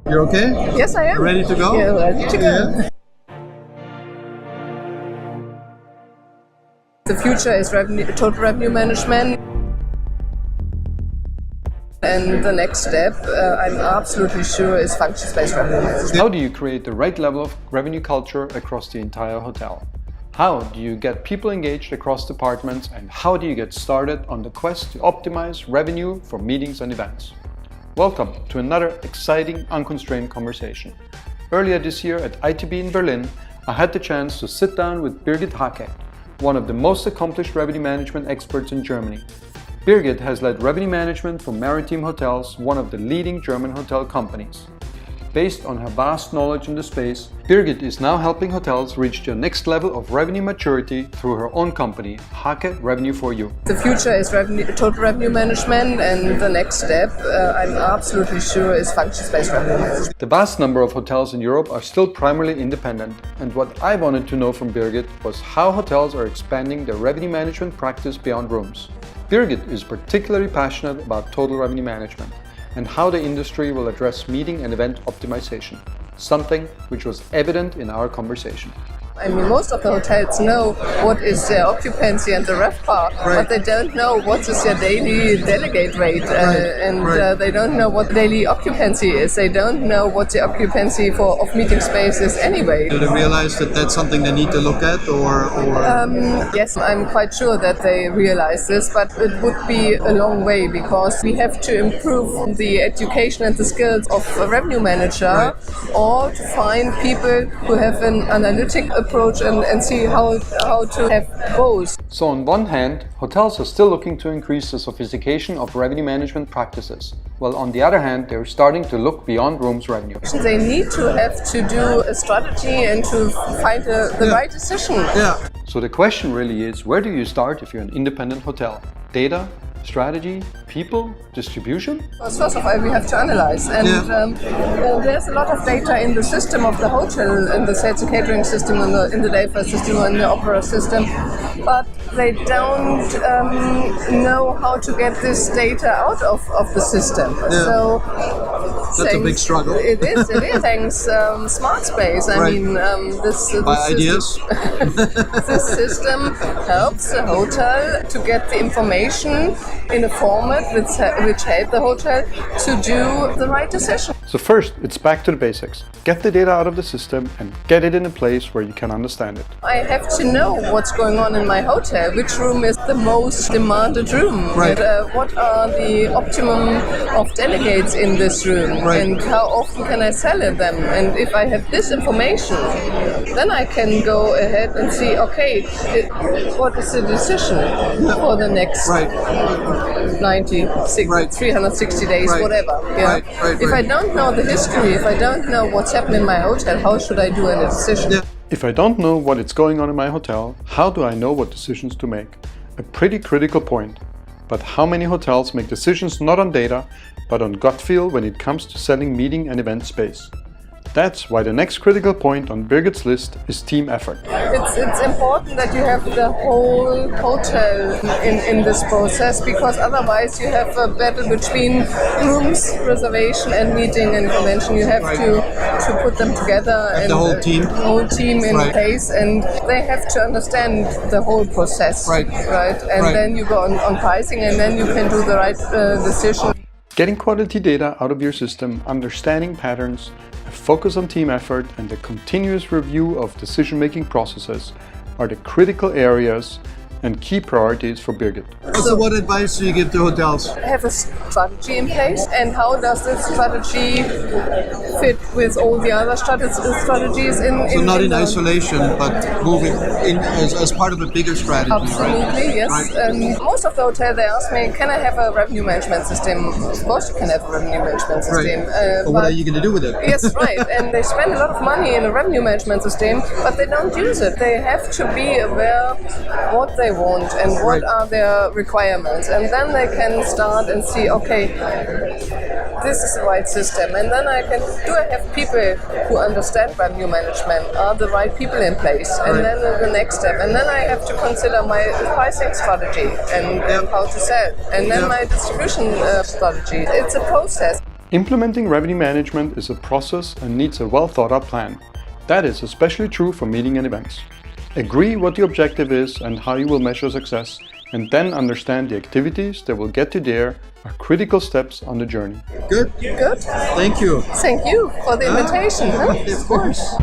You're okay? Yes, I am. Ready to go? Yeah, ready to go. Yeah. The future is total revenue management. And the next step, I'm absolutely sure, is functions-based revenue management. How do you create the right level of revenue culture across the entire hotel? How do you get people engaged across departments, and how do you get started on the quest to optimize revenue for meetings and events? Welcome to another exciting Unconstrained conversation. Earlier this year at ITB in Berlin, I had the chance to sit down with Birgit Haake, one of the most accomplished revenue management experts in Germany. Birgit has led revenue management for Maritime Hotels, one of the leading German hotel companies. Based on her vast knowledge in the space, Birgit is now helping hotels reach their next level of revenue maturity through her own company, Haake Revenue for You. The future is total revenue management, and the next step, I'm absolutely sure, is functions-based revenue management. The vast number of hotels in Europe are still primarily independent, and what I wanted to know from Birgit was how hotels are expanding their revenue management practice beyond rooms. Birgit is particularly passionate about total revenue management and how the industry will address meeting and event optimization, something which was evident in our conversation. I mean, most of the hotels know what is their occupancy and the RevPAR, but they don't know what is their daily delegate rate, they don't know what daily occupancy is. They don't know what the occupancy of meeting space is anyway. Do they realize that that's something they need to look at, or? Yes, I'm quite sure that they realize this, but it would be a long way because we have to improve the education and the skills of a revenue manager, or to find people who have an analytic approach and see how to have both. So on one hand, hotels are still looking to increase the sophistication of revenue management practices, while on the other hand, they're starting to look beyond rooms revenue. They need to have to do a strategy and to find the right decision. Yeah. So the question really is, where do you start if you're an independent hotel? Data? Strategy, people, distribution? First of all, we have to analyze, and there's a lot of data in the system of the hotel, in the sales and catering system, in the day fare system, in the opera system, but they don't know how to get this data out of the system. Yeah. So that's a big struggle. It is. Thanks, smart space. I mean, this ideas. This system helps the hotel to get the information in a format which help the hotel to do the right decision. So first, it's back to the basics. Get the data out of the system and get it in a place where you can understand it. I have to know what's going on in my hotel, which room is the most demanded room, right. What are the optimum of delegates in this room, right. and how often can I sell them. And if I have this information, then I can go ahead and see, okay, what is the decision for the next 360 days, right. whatever. Yeah? Right. If I don't know the history, if I don't know what's happening in my hotel, how should I do a decision? Yeah. If I don't know what is going on in my hotel, how do I know what decisions to make? A pretty critical point. But how many hotels make decisions not on data, but on gut feel when it comes to selling meeting and event space? That's why the next critical point on Birgit's list is team effort. It's important that you have the whole hotel in this process, because otherwise you have a battle between rooms, reservation and meeting and convention. You have to put them together and the whole team in place, and they have to understand the whole process. Right? And then you go on pricing, and then you can do the right decision. Getting quality data out of your system, understanding patterns, a focus on team effort, and the continuous review of decision-making processes are the critical areas and key priorities for Birgit. So what advice do you give to hotels? Have a strategy in place, and how does this strategy fit with all the other strategies in not in isolation, but moving in as part of a bigger strategy. Absolutely, right? yes. Right. Most of the hotels, they ask me, can I have a revenue management system? Of course you can have a revenue management system. Right. But what are you going to do with it? Yes, right. And they spend a lot of money in a revenue management system, but they don't use it. They have to be aware what they want and what are their requirements, and then they can start and see, okay, this is the right system, and then I have people who understand revenue management, are the right people in place, and then the next step, and then I have to consider my pricing strategy and how to sell, and then my distribution strategy. It's a process. Implementing revenue management is a process and needs a well thought out plan. That is especially true for meeting and events. Agree what the objective is and how you will measure success, and then understand the activities that will get you there are critical steps on the journey. Good. Good. Thank you. Thank you for the invitation. Huh? Of course.